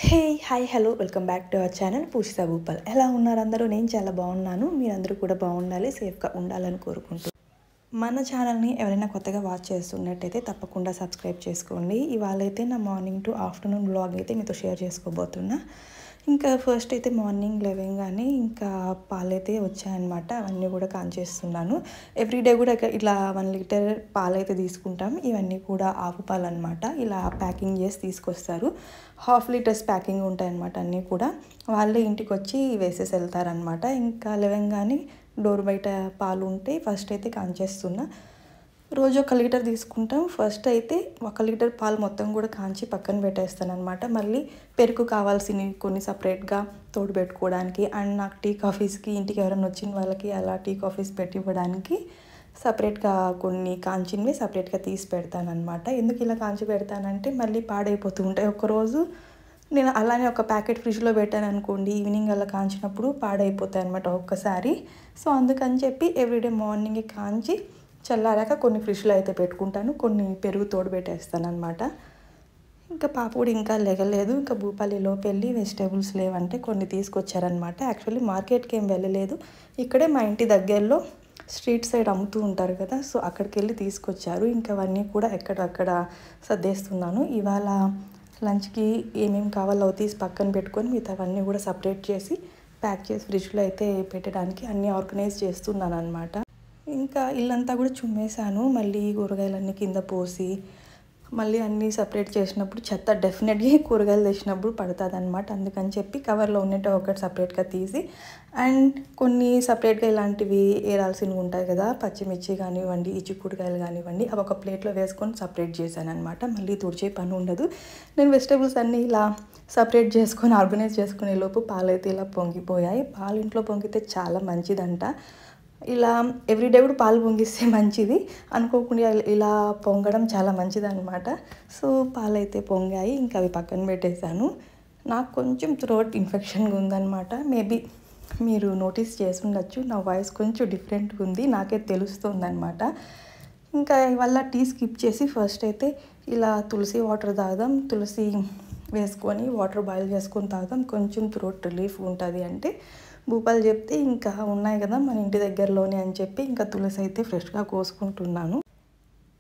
Hey hi hello welcome back to our channel Pujitha Bhupal. ఎలా ఉన్నారు అందరూ? నేను చాలా బాగున్నాను. మీరందరూ కూడా బాగుండాలి, సేఫ్గా ఉండాలని కోరుకుంటూ మన ఛానల్ని ఎవరైనా కొత్తగా వాచ్ చేస్తున్నట్టయితే తప్పకుండా సబ్స్క్రైబ్ చేసుకోండి. ఇవాళ అయితే నా మార్నింగ్ టు ఆఫ్టర్నూన్ వ్లాగ్ అయితే మీతో షేర్ చేసుకోబోతున్నా. ఇంకా ఫస్ట్ అయితే మార్నింగ్ లేవగానే ఇంకా పాలైతే వచ్చాయన్నమాట. అవన్నీ కూడా కాంచేస్తున్నాను. ఎవ్రీడే కూడా ఇలా 1 లీటర్ పాలైతే తీసుకుంటాం. ఇవన్నీ కూడా ఆవు పాలు అనమాట. ఇలా ప్యాకింగ్ చేసి తీసుకొస్తారు. 1/2 లీటర్స్ ప్యాకింగ్ ఉంటాయన్నమాట. అన్నీ కూడా వాళ్ళే ఇంటికి వచ్చి వేసేసి వెళ్తారనమాట. ఇంకా లేవగానే డోర్ బయట పాలు ఉంటే ఫస్ట్ అయితే కాంచేస్తున్నా. రోజు 1 లీటర్ తీసుకుంటాం. ఫస్ట్ అయితే 1 లీటర్ పాలు మొత్తం కూడా కాంచి పక్కన పెట్టేస్తాను అనమాట. మళ్ళీ పెరుగు కావాల్సినవి కొన్ని సపరేట్గా తోడు పెట్టుకోవడానికి, అండ్ నాకు టీ కాఫీస్కి ఇంటికి ఎవరైనా వచ్చిన వాళ్ళకి అలా టీ కాఫీస్ పెట్టి ఇవ్వడానికి సపరేట్గా కొన్ని కాంచినవి సపరేట్గా తీసి పెడతాను అనమాట. ఎందుకు ఇలా కాంచి పెడతానంటే మళ్ళీ పాడైపోతూ ఉంటాయి. ఒకరోజు నేను అలానే ఒక ప్యాకెట్ ఫ్రిడ్జ్లో పెట్టాను అనుకోండి, ఈవినింగ్ అలా కాంచినప్పుడు పాడైపోతాయి అనమాట ఒక్కసారి. సో అందుకని చెప్పి ఎవ్రీడే మార్నింగ్ కాంచి చల్లారాక కొన్ని ఫ్రిడ్జ్లో అయితే పెట్టుకుంటాను, కొన్ని పెరుగు తోడు పెట్టేస్తాను అనమాట. ఇంకా పాప కూడా ఇంకా లెగలేదు. ఇంకా భూపాలిలోకి వెళ్ళి వెజిటేబుల్స్ లేవంటే కొన్ని తీసుకొచ్చారనమాట. యాక్చువల్లీ మార్కెట్కి ఏం వెళ్ళలేదు, ఇక్కడే మా ఇంటి దగ్గరలో స్ట్రీట్ సైడ్ అమ్ముతూ ఉంటారు కదా, సో అక్కడికి వెళ్ళి తీసుకొచ్చారు. ఇంకా అవన్నీ కూడా ఎక్కడక్కడ సర్దేస్తున్నాను. ఇవాళ లంచ్కి ఏమేమి కావాలో తీసి పక్కన పెట్టుకొని మిగతావన్నీ కూడా సపరేట్ చేసి ప్యాక్ చేసి ఫ్రిడ్జ్లో అయితే పెట్టడానికి అన్నీ ఆర్గనైజ్ చేస్తున్నాను అనమాట. ఇంకా ఇల్లంతా కూడా చుమ్మేశాను. మళ్ళీ కూరగాయలన్నీ కింద పోసి మళ్ళీ అన్నీ సపరేట్ చేసినప్పుడు చెత్త డెఫినెట్గా కూరగాయలు తెచ్చినప్పుడు పడుతుంది అనమాట. అందుకని చెప్పి కవర్లో ఉన్నట్టు ఒకటి సపరేట్గా తీసి, అండ్ కొన్ని సపరేట్గా ఇలాంటివి ఏరాల్సినవి ఉంటాయి కదా, పచ్చిమిర్చి కానివ్వండి, ఈ చిక్కుడుకాయలు కానివ్వండి, అవి ఒక ప్లేట్లో వేసుకొని సపరేట్ చేశాను అనమాట. మళ్ళీ తుడిచే పని ఉండదు. నేను వెజిటేబుల్స్ అన్నీ ఇలా సపరేట్ చేసుకొని ఆర్గనైజ్ చేసుకునే లోపు పాలైతే ఇలా పొంగిపోయాయి. పాలు ఇంట్లో పొంగితే చాలా మంచిదంట. ఇలా ఎవ్రీడే కూడా పాలు పొంగిస్తే మంచిది అనుకోకుండా ఇలా పొంగడం చాలా మంచిది అనమాట. సో పాలైతే పొంగాయి. ఇంకా అవి పక్కన పెట్టేశాను. నాకు కొంచెం థ్రోట్ ఇన్ఫెక్షన్గా ఉందన్నమాట. మేబీ మీరు నోటీస్ చేసి ఉండొచ్చు, నా వాయిస్ కొంచెం డిఫరెంట్గా ఉంది, నాకే తెలుస్తుంది అనమాట. ఇంకా ఇవాళ టీ స్కిప్ చేసి ఫస్ట్ అయితే ఇలా తులసి వాటర్ తాగుదాం, తులసి వేసుకొని వాటర్ బాయిల్ చేసుకొని తాగుదాం, కొంచెం థ్రోట్ రిలీఫ్ ఉంటుంది అంటే భూపాలు చెప్తే ఇంకా ఉన్నాయి కదా మన ఇంటి దగ్గరలోనే అని చెప్పి ఇంకా తులసి అయితే ఫ్రెష్గా కోసుకుంటున్నాను.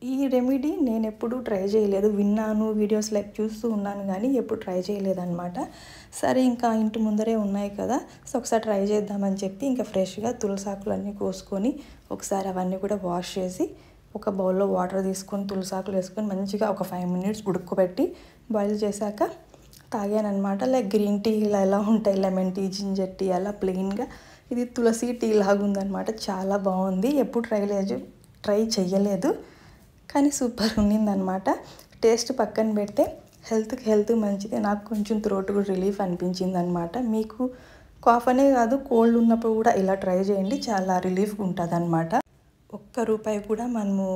ఈ రెమెడీ నేను ఎప్పుడు ట్రై చేయలేదు, విన్నాను, వీడియోస్ లైక్ చూస్తూ ఉన్నాను కానీ ఎప్పుడు ట్రై చేయలేదన్నమాట. సరే ఇంకా ఇంటి ముందరే ఉన్నాయి కదా, సో ఒకసారి ట్రై చేద్దామని చెప్పి ఇంకా ఫ్రెష్గా తులసాకులన్నీ కోసుకొని ఒకసారి అవన్నీ కూడా వాష్ చేసి ఒక బౌల్లో వాటర్ తీసుకొని తులసాకులు వేసుకొని మంచిగా ఒక 5 minutes ఉడుక్కోబెట్టి బాయిల్ చేశాక తాగానమాట. లైక్ గ్రీన్ టీ ఇలా ఎలా ఉంటాయి, లెమన్ టీ, జింజర్ టీ అలా ప్లెయిన్గా, ఇది తులసి టీ లాగా ఉందన్నమాట. చాలా బాగుంది. ఎప్పుడు ట్రై చేయలేదు కానీ సూపర్ ఉన్నిందనమాట. టేస్ట్ పక్కన పెడితే హెల్త్ మంచిది. నాకు కొంచెం థ్రోట్ కూడా రిలీఫ్ అనిపించింది అనమాట. మీకు కాఫ్ అనే కాదు, కోల్డ్ ఉన్నప్పుడు కూడా ఇలా ట్రై చేయండి, చాలా రిలీఫ్గా ఉంటుంది అనమాట. ₹1 కూడా మనము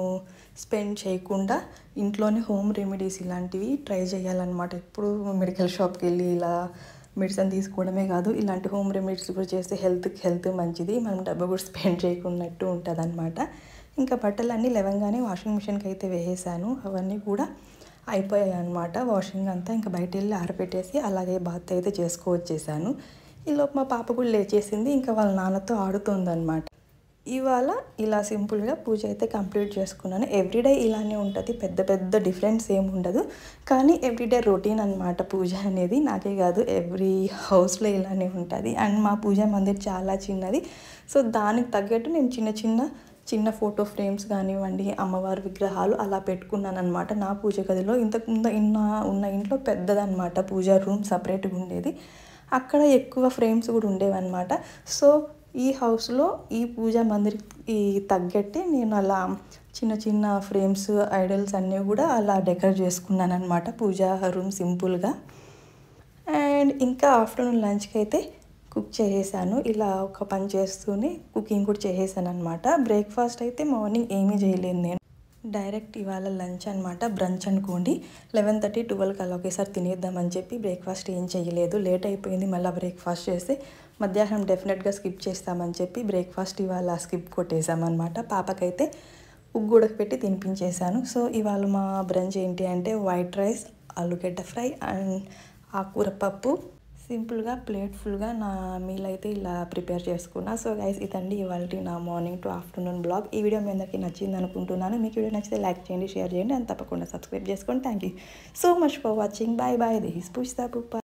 స్పెండ్ చేయకుండా ఇంట్లోనే హోమ్ రెమెడీస్ ఇలాంటివి ట్రై చేయాలన్నమాట. ఎప్పుడు మెడికల్ షాప్కి వెళ్ళి ఇలా మెడిసిన్ తీసుకోవడమే కాదు, ఇలాంటి హోమ్ రెమెడీస్ కూడా చేస్తే హెల్త్ మంచిది, మనం డబ్బు కూడా స్పెండ్ చేయకున్నట్టు ఉంటుంది అనమాట. ఇంకా బట్టలన్నీ లేవగానే వాషింగ్ మిషన్కి అయితే వేసేసాను. అవన్నీ కూడా అయిపోయాయి అనమాట వాషింగ్ అంతా. ఇంకా బయట వెళ్ళి ఆరబెట్టేసి అలాగే బాత్ అయితే చేసుకొచ్చేసాను. ఈలోపు మా పాప కూడా లేచేసింది, ఇంకా వాళ్ళ నాన్నతో ఆడుతుందన్నమాట. ఇవాళ ఇలా సింపుల్గా పూజ అయితే కంప్లీట్ చేసుకున్నాను. ఎవ్రీడే ఇలానే ఉంటుంది, పెద్ద డిఫరెన్స్ ఏమి ఉండదు, కానీ ఎవ్రీడే రొటీన్ అనమాట పూజ అనేది. నాకే కాదు, ఎవ్రీ హౌస్లో ఇలానే ఉంటుంది. అండ్ మా పూజ మందిర్ చాలా చిన్నది, సో దానికి తగ్గట్టు నేను చిన్న ఫోటో ఫ్రేమ్స్ కానివ్వండి, అమ్మవారి విగ్రహాలు అలా పెట్టుకున్నాను అనమాట నా పూజ గదిలో. ఇంతకుముందు ఉన్న ఇంట్లో పెద్దదన్నమాట, పూజా రూమ్ సపరేట్గా ఉండేది, అక్కడ ఎక్కువ ఫ్రేమ్స్ కూడా ఉండేవన్నమాట. సో ఈ హౌస్లో ఈ పూజా మందిర్కి తగ్గట్టే నేను అలా చిన్న ఫ్రేమ్స్, ఐడల్స్ అన్నీ కూడా అలా డెకరేట్ చేసుకున్నాను అనమాట పూజా రూమ్ సింపుల్గా. అండ్ ఇంకా ఆఫ్టర్నూన్ లంచ్కి అయితే కుక్ చేసేసాను. ఇలా ఒక పని చేస్తూనే కుకింగ్ కూడా చేసేసాను అనమాట. బ్రేక్ఫాస్ట్ అయితే మార్నింగ్ ఏమీ చేయలేదు నేను, డైరెక్ట్ ఇవాళ లంచ్ అనమాట, బ్రంచ్ అనుకోండి. 11:30, 12 అలా ఒకేసారి తినేద్దామని చెప్పి బ్రేక్ఫాస్ట్ ఏం చేయలేదు, లేట్ అయిపోయింది. మళ్ళీ బ్రేక్ఫాస్ట్ చేస్తే మధ్యాహ్నం డెఫినెట్గా స్కిప్ చేస్తామని చెప్పి బ్రేక్ఫాస్ట్ ఇవాళ స్కిప్ కొట్టేసామన్నమాట. పాపకైతే ఉగ్గు ఉడకపెట్టి తినిపించేశాను. సో ఇవాళ మా బ్రంచ్ ఏంటి అంటే వైట్ రైస్, ఆలుగడ్డ ఫ్రై అండ్ ఆకుకూర పప్పు. సింపుల్గా ప్లేట్ ఫుల్గా నా మీల్ అయితే ఇలా ప్రిపేర్ చేసుకున్నా. సో గైస్, ఇదండి ఇవాళ నా మార్నింగ్ టు ఆఫ్టర్నూన్ బ్లాగ్. ఈ వీడియో మీ అందరికీ నచ్చింది అనుకుంటున్నాను. మీకు వీడియో నచ్చితే లైక్ చేయండి, షేర్ చేయండి, అండ్ తప్పకుండా సబ్స్క్రైబ్ చేసుకోండి. Thank you so much for watching. Bye bye. This is Poojitha Bhupal.